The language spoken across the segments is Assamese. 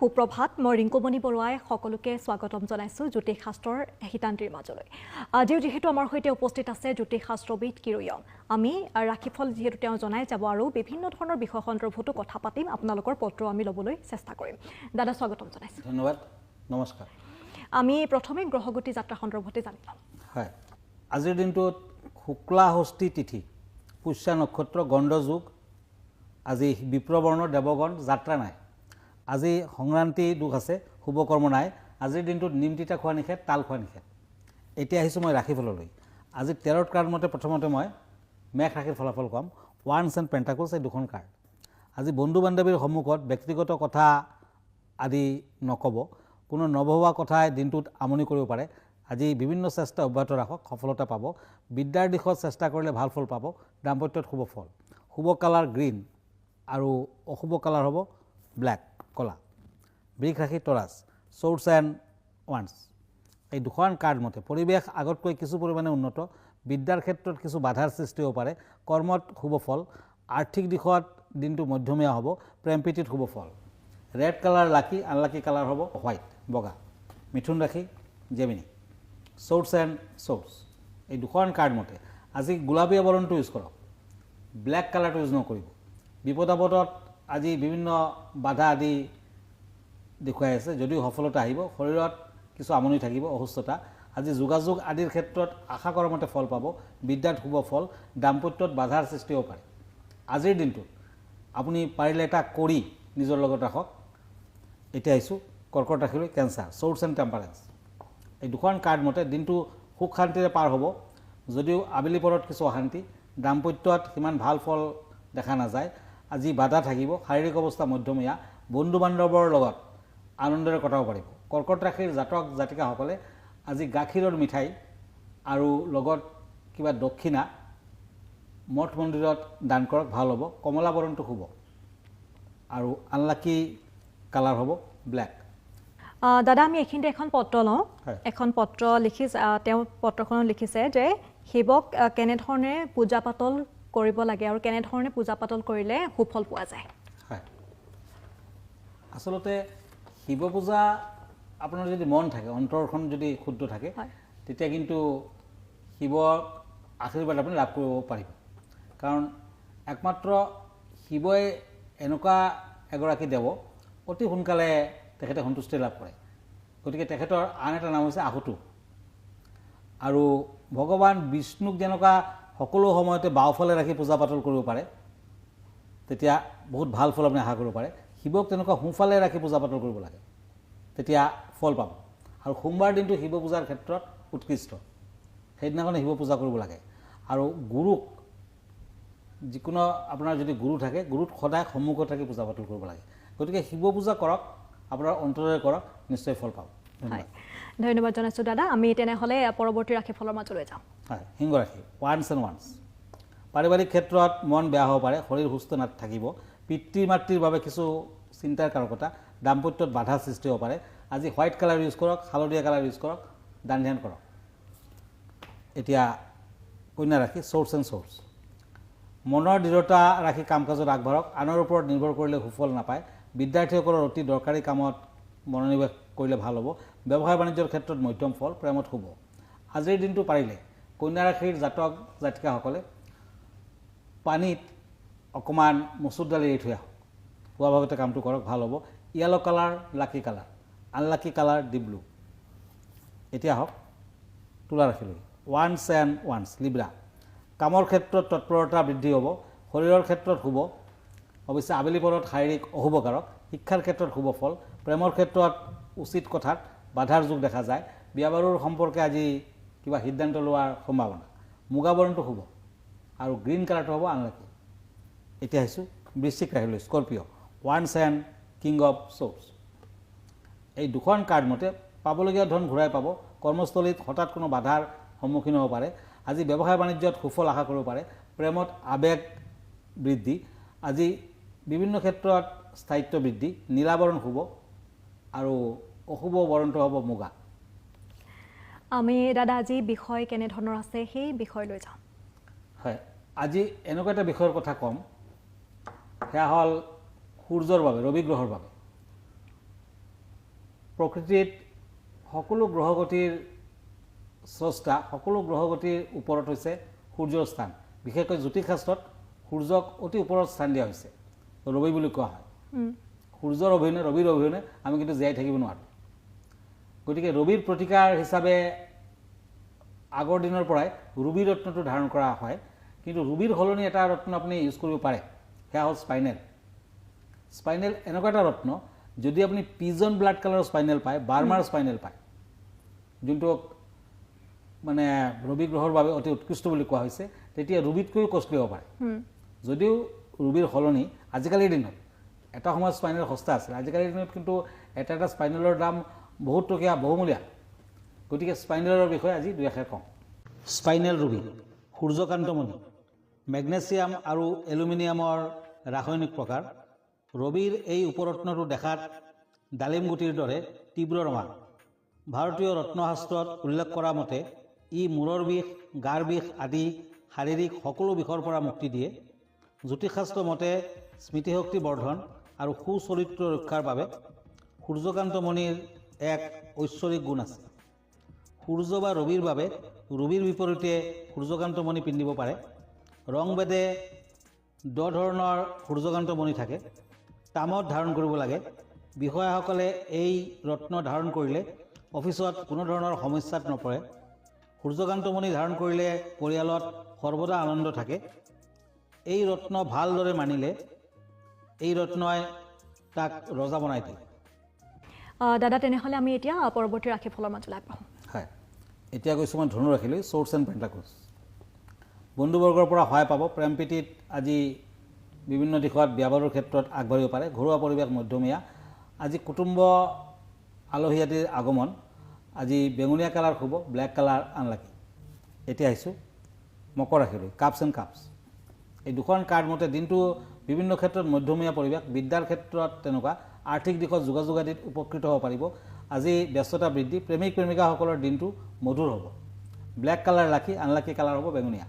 সুপ্ৰভাত মই ৰিংকুমণি বৰুৱাই সকলোকে স্বাগতম জনাইছো জ্যোতিষ শাস্ত্ৰৰ হিতান্তিৰ মাজলৈ আজিও যেহেতু আমাৰ সৈতে উপস্থিত আছে জ্যোতিষ শাস্ত্ৰবিদ কিৰয়ং আমি ৰাখিফল যেহেতু তেওঁ জনাই যাব আৰু বিভিন্ন ধৰণৰ বিষয় সন্দৰ্ভতো কথা পাতিম আপোনালোকৰ পত্ৰ আমি লবলৈ চেষ্টা কৰিম দাদা স্বাগতম জনাইছো ধন্যবাদ নমস্কাৰ আমি প্ৰথমে গ্ৰহগতি যাত্ৰা সন্দৰ্ভতে জানিম হয় আজিৰ দিনটোত শুক্লা ষষ্ঠী তিথি পুষ্যা নক্ষত্ৰ গণ্ড যুগ আজি বিপ্ৰবৰ্ণ দেৱগণ যাত্ৰা নাই আজি সংক্ৰান্তি দুখ আছে শুভকৰ্ম নাই আজিৰ দিনটোত নিম তিতা খোৱা নিষেধ তাল খোৱা নিষেধ এতিয়া আহিছোঁ মই ৰাশিফললৈ আজি 13 কাৰ্ড মতে প্ৰথমতে মই মেঘ ৰাশিৰ ফলাফল ক'ম ওৱান্স এণ্ড পেণ্টাকলছ এই দুখন কাৰ্ড আজি বন্ধু বান্ধৱীৰ সন্মুখত ব্যক্তিগত কথা আদি নক'ব কোনো নভবা কথাই দিনটোত আমনি কৰিব পাৰে আজি বিভিন্ন চেষ্টা অব্যাহত ৰাখক সফলতা পাব বিদ্যাৰ দিশত চেষ্টা কৰিলে ভাল ফল পাব দাম্পত্যত শুভ ফল শুভ কালাৰ গ্ৰীণ আৰু অশুভ কালাৰ হ'ব ব্লেক কলা বৃষ ৰাশি টৰাছ চ'ৰ্টছ এণ্ড ওৱান্স এই দুখন কাৰ্ড মতে পৰিৱেশ আগতকৈ কিছু পৰিমাণে উন্নত বিদ্যাৰ ক্ষেত্ৰত কিছু বাধাৰ সৃষ্টি হ'ব পাৰে কৰ্মত শুভ ফল আৰ্থিক দিশত দিনটো মধ্যমীয়া হ'ব প্ৰেম প্ৰীতিত শুভ ফল ৰেড কালাৰ লাকি আনলাকি কালাৰ হ'ব হোৱাইট বগা মিথুন ৰাশি জেমিনি চ'ৰ্টছ এণ্ড চ'ৰ্টছ এই দুখন কাৰ্ড মতে আজি গোলাপীয়া বৰণটো ইউজ কৰক ব্লেক কালাৰটো ইউজ নকৰিব বিপদ আপদত আজি বিভিন্ন বাধা আদি দেখুৱাই আছে যদিও সফলতা আহিব শৰীৰত কিছু আমনি থাকিব অসুস্থতা আজি যোগাযোগ আদিৰ ক্ষেত্ৰত আশা কৰা মতে ফল পাব বিদ্যাত শুভ ফল দাম্পত্যত বাধাৰ সৃষ্টি হ'ব পাৰে আজিৰ দিনটোত আপুনি পাৰিলে এটা কৰি নিজৰ লগত ৰাখক এতিয়া আহিছোঁ কৰ্কট ৰাশিলৈ কেঞ্চাৰ চ'ৰ্টছ এণ্ড টেম্পাৰেঞ্চ এই দুখন কাৰ্ড মতে দিনটো সুখ শান্তিৰে পাৰ হ'ব যদিও আবেলি পৰত কিছু অশান্তি দাম্পত্যত সিমান ভাল ফল দেখা নাযায় আজি বাধা থাকিব শাৰীৰিক অৱস্থা মধ্যমীয়া বন্ধু বান্ধৱৰ লগত আনন্দৰে কটাব পাৰিব কৰ্কট ৰাশিৰ জাতক জাতিকাসকলে আজি গাখীৰৰ মিঠাই আৰু লগত কিবা দক্ষিণা মঠ মন্দিৰত দান কৰক ভাল হ'ব কমলা বৰণটো শুভ আৰু আনলাকি কালাৰ হ'ব ব্লেক দাদা আমি এইখিনিতে এখন পত্ৰ লওঁ এখন পত্ৰ লিখি তেওঁ পত্ৰখনত লিখিছে যে শিৱক কেনেধৰণে পূজা পাতল কৰিব লাগে আৰু কেনেধৰণে পূজা পাতল কৰিলে সুফল পোৱা যায় হয় আচলতে শিৱ পূজা আপোনাৰ যদি মন থাকে অন্তৰখন যদি শুদ্ধ থাকে তেতিয়া কিন্তু শিৱৰ আশীৰ্বাদ আপুনি লাভ কৰিব পাৰিব কাৰণ একমাত্ৰ শিৱই এনেকুৱা এগৰাকী দেৱ অতি সোনকালে তেখেতে সন্তুষ্টি লাভ কৰে গতিকে তেখেতৰ আন এটা নাম হৈছে আহুতু আৰু ভগৱান বিষ্ণুক যেনেকুৱা সকলো সময়তে বাওঁফালে ৰাখি পূজা পাতল কৰিব পাৰে তেতিয়া বহুত ভাল ফল আপুনি আশা কৰিব পাৰে শিৱক তেনেকুৱা সোঁফালে ৰাখি পূজা পাতল কৰিব লাগে তেতিয়া ফল পাব আৰু সোমবাৰ দিনটো শিৱ পূজাৰ ক্ষেত্ৰত উৎকৃষ্ট সেইদিনাখনে শিৱ পূজা কৰিব লাগে আৰু গুৰুক যিকোনো আপোনাৰ যদি গুৰু থাকে গুৰুত সদায় সন্মুখত থাকি পূজা পাতল কৰিব লাগে গতিকে শিৱ পূজা কৰক আপোনাৰ অন্তৰেৰে কৰক নিশ্চয় ফল পাব ধন্যবাদ জনাইছোঁ দাদা আমি তেনেহ'লে পৰৱৰ্তী ৰাশিফলৰ মাজলৈ যাওঁ হয় সিংহ ৰাশি ওৱান্স এণ্ড ওৱান্স পাৰিবাৰিক ক্ষেত্ৰত মন বেয়া হ'ব পাৰে শৰীৰ সুস্থ নাথাকিব পিতৃ মাতৃৰ বাবে কিছু চিন্তাৰ কাৰকতা দাম্পত্যত বাধা সৃষ্টি হ'ব পাৰে আজি হোৱাইট কালাৰ ইউজ কৰক হালধীয়া কালাৰ ইউজ কৰক দান ধ্যান কৰক এতিয়া কন্যা ৰাশি চ'ৰ্টছ এণ্ড চ'ৰ্টছ মনৰ দৃঢ়তা ৰাখি কাম কাজত আগবাঢ়ক আনৰ ওপৰত নিৰ্ভৰ কৰিলে সুফল নাপায় বিদ্যাৰ্থীসকলৰ অতি দৰকাৰী কামত মনোনিৱেশ কৰিলে ভাল হ'ব ব্যৱসায় বাণিজ্যৰ ক্ষেত্ৰত মধ্যম ফল প্ৰেমত শুভ আজিৰ দিনটো পাৰিলে কন্যা ৰাশিৰ জাতক জাতিকাসকলে পানীত অকণমান মচুৰ দালি এৰি থৈ আহক পুৱা ভাগতে কামটো কৰক ভাল হ'ব yellow colour lucky colour unlucky colour deep blue এতিয়া আহক তুলা ৰাশিলৈ ওৱান্স এণ্ড ওৱান্স লিব্ৰা কামৰ ক্ষেত্ৰত তৎপৰতা বৃদ্ধি হ'ব শৰীৰৰ ক্ষেত্ৰত শুভ অৱশ্যে আবেলি পৰত শাৰীৰিক অশুভকাৰক শিক্ষাৰ ক্ষেত্ৰত শুভ ফল প্ৰেমৰ ক্ষেত্ৰত উচিত কথাত বাধাৰ যুগ দেখা যায় বিয়া বাৰুৰ সম্পৰ্কে আজি কিবা সিদ্ধান্ত লোৱাৰ সম্ভাৱনা মুগা বৰণটো শুভ আৰু গ্ৰীণ কালাৰটো হ'ব আনলাকি এতিয়া আহিছোঁ বৃশ্চিক ৰাশিলৈ স্কৰ্পিঅ' ওৱান্স এণ্ড কিং অফ চ'ৰ্টছ এই দুখন কাৰ্ড মতে পাবলগীয়া ধন ঘূৰাই পাব কৰ্মস্থলীত হঠাৎ কোনো বাধাৰ সন্মুখীন হ'ব পাৰে আজি ব্যৱসায় বাণিজ্যত সুফল আশা কৰিব পাৰে প্ৰেমত আৱেগ বৃদ্ধি আজি বিভিন্ন ক্ষেত্ৰত স্থায়িত্ব বৃদ্ধি নীলাবৰণ শুভ আৰু অশুভ বৰণটো হ'ব মুগা আমি দাদা আজি বিষয় কেনেধৰণৰ আছে সেই বিষয় লৈ যাওঁ হয় আজি এনেকুৱা এটা বিষয়ৰ কথা ক'ম সেয়া হ'ল সূৰ্যৰ বাবে ৰবি গ্ৰহৰ বাবে প্ৰকৃতিত সকলো গ্ৰহগতিৰ স্ৰষ্টা সকলো গ্ৰহগতিৰ ওপৰত হৈছে সূৰ্যৰ স্থান বিশেষকৈ জ্যোতিষশাস্ত্ৰত সূৰ্যক অতি ওপৰত স্থান দিয়া হৈছে ৰবি বুলি কোৱা হয় সূৰ্যৰ অভিনয় ৰবিৰ অভিনয় আমি কিন্তু জীয়াই থাকিব নোৱাৰোঁ গতিকে ৰবিৰ প্ৰতিকাৰ হিচাপে আগৰ দিনৰ পৰাই ৰুবি ৰত্নটো ধাৰণ কৰা হয় কিন্তু ৰুবিৰ সলনি এটা ৰত্ন আপুনি ইউজ কৰিব পাৰে সেয়া হ'ল স্পাইনেল স্পাইনেল এনেকুৱা এটা ৰত্ন যদি আপুনি পিজন ব্লাড কালাৰৰ স্পাইনেল পায় বাৰ্মাৰ স্পাইনেল পায় যোনটো মানে ৰবি গ্ৰহৰ বাবে অতি উৎকৃষ্ট বুলি কোৱা হৈছে তেতিয়া ৰুবিতকৈও কষ্টলি হ'ব পাৰে যদিও ৰুবিৰ সলনি আজিকালিৰ দিনত এটা সময়ত স্পাইনেল সস্তা আছিল আজিকালিৰ দিনত কিন্তু এটা এটা স্পাইনেলৰ দাম বহুত টকীয়া বহুমূলীয়া গতিকে স্পাইনেলৰ বিষয়ে আজি দুই এষাৰ কওঁ স্পাইনেল ৰুবি সূৰ্যকান্তমণি মেগনেছিয়াম আৰু এলুমিনিয়ামৰ ৰাসায়নিক প্ৰকাৰ ৰবিৰ এই উপৰত্নটো দেখাত ডালিম গুটিৰ দৰে তীব্ৰ ৰঙা ভাৰতীয় ৰত্নশাস্ত্ৰত উল্লেখ কৰা মতে ই মূৰৰ বিষ গাৰ বিষ আদি শাৰীৰিক সকলো বিষৰ পৰা মুক্তি দিয়ে জ্যোতিষশাস্ত্ৰ মতে স্মৃতিশক্তি বৰ্ধন আৰু সুচৰিত্ৰ ৰক্ষাৰ বাবে সূৰ্যকান্তমণিৰ এক ঐশ্বৰিক গুণ আছে সূৰ্য বা ৰবিৰ বাবে ৰবিৰ বিপৰীতে সূৰ্যকান্তমণি পিন্ধিব পাৰে ৰংভেদে 10 ধৰণৰ সূৰ্যকান্তমণি থাকে তামত ধাৰণ কৰিব লাগে বিষয়াসকলে এই ৰত্ন ধাৰণ কৰিলে অফিচত কোনো ধৰণৰ সমস্যাত নপৰে সূৰ্যকান্তমণি ধাৰণ কৰিলে পৰিয়ালত সৰ্বদা আনন্দ থাকে এই ৰত্ন ভালদৰে মানিলে এই ৰত্নই তাক ৰজা বনাই দিয়ে দাদা তেনেহ'লে আমি এতিয়া পৰৱৰ্তী ৰাশিফলৰ মাজলৈ আগবাঢ়োঁ হয় এতিয়া কৈছোঁ মই ধনু ৰাখিলোঁ চ'ৰ্চ এণ্ড পেণ্টাকলছ বন্ধুবৰ্গৰ পৰা সহায় পাব প্ৰেম প্ৰীতিত আজি বিভিন্ন দিশত ব্যৱহাৰৰ ক্ষেত্ৰত আগবাঢ়িব পাৰে ঘৰুৱা পৰিৱেশ মধ্যমীয়া আজি কুটুম্ব আলহী আদিৰ আগমন আজি বেঙুনীয়া কালাৰ শুব ব্লেক কালাৰ আনলাকি এতিয়া আহিছোঁ মকৰ ৰাশিলৈ কাপছ এণ্ড কাপছ এই দুখন কাৰ্ড মতে দিনটো বিভিন্ন ক্ষেত্ৰত মধ্যমীয়া পৰিৱেশ বিদ্যাৰ ক্ষেত্ৰত তেনেকুৱা আৰ্থিক দিশত যোগাযোগ আদিত উপকৃত হ'ব পাৰিব আজি ব্যস্ততা বৃদ্ধি প্ৰেমিক প্ৰেমিকাসকলৰ দিনটো মধুৰ হ'ব ব্লেক কালাৰ লাকি আনলাকি কালাৰ হ'ব বেঙুনীয়া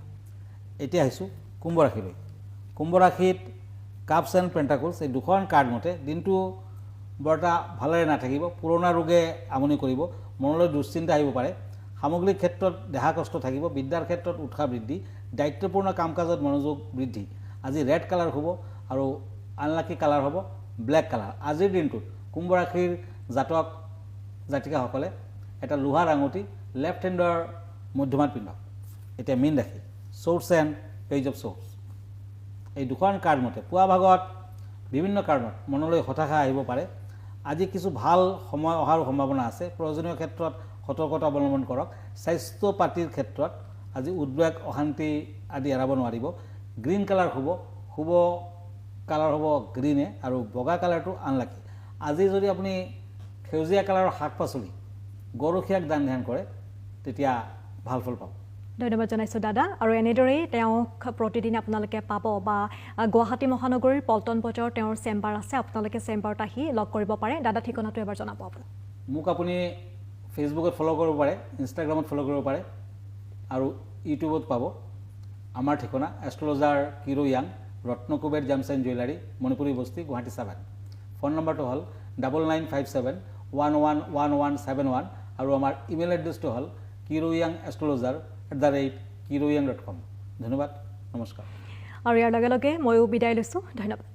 এতিয়া আহিছোঁ কুম্ভ ৰাশিলৈ কুম্ভ ৰাশিত কাপছ এণ্ড পেণ্টাকলছ এই দুখন কাৰ্ড মতে দিনটো বৰ এটা ভালেৰে নাথাকিব পুৰণা ৰোগে আমনি কৰিব মনলৈ দুশ্চিন্তা আহিব পাৰে সামগ্ৰিক ক্ষেত্ৰত দেহা কষ্ট থাকিব বিদ্যাৰ ক্ষেত্ৰত উৎসাহ বৃদ্ধি দায়িত্বপূৰ্ণ কাম কাজত মনোযোগ বৃদ্ধি আজি ৰেড কালাৰ হ'ব আৰু আনলাকি কালাৰ হ'ব ব্লেক কালাৰ আজিৰ দিনটোত কুম্ভ ৰাশিৰ জাতক জাতিকাসকলে এটা লোহাৰ আঙুঠি লেফ্ট হেণ্ডৰ মধ্যমাত পিন্ধক এতিয়া মীন ৰাশি source and page of source এই দুখন কাৰ্ড মতে পুৱা ভাগত বিভিন্ন কাৰণত মনলৈ হতাশা আহিব পাৰে আজি কিছু ভাল সময় অহাৰ সম্ভাৱনা আছে প্ৰয়োজনীয় ক্ষেত্ৰত সতৰ্কতা অৱলম্বন কৰক স্বাস্থ্য পাতিৰ ক্ষেত্ৰত আজি উদ্বেগ অশান্তি আদি এৰাব নোৱাৰিব গ্ৰীণ কালাৰ শুভ কালাৰ হ'ব গ্ৰীণে আৰু বগা কালাৰটো আনলাকি আজি যদি আপুনি সেউজীয়া কালাৰৰ শাক পাচলি গৰখীয়াক দান ধ্যান কৰে তেতিয়া ভাল ফল পাব ধন্যবাদ জনাইছোঁ দাদা আৰু এনেদৰেই তেওঁক প্ৰতিদিন আপোনালোকে পাব বা গুৱাহাটী মহানগৰীৰ পল্টন বজাৰত তেওঁৰ চেম্বাৰ আছে আপোনালোকে চেম্বাৰত আহি লগ কৰিব পাৰে দাদা ঠিকনাটো এবাৰ জনাব আপুনি মোক আপুনি ফেচবুকত ফ'ল' কৰিব পাৰে ইনষ্টাগ্ৰামত ফ'ল' কৰিব পাৰে আৰু ইউটিউবত পাব আমাৰ ঠিকনা astrologer Kiro Young Ratnakuber gems and jewellery Manipuri Basti Guwahati 7 phone নম্বৰটো হ'ল 9957111171 আৰু আমাৰ ইমেইল এড্ৰেছটো হ'ল kiroyangastrologer@kiroyang.com ধন্যবাদ নমস্কাৰ আৰু ইয়াৰ লগে লগে ময়ো বিদায় লৈছোঁ ধন্যবাদ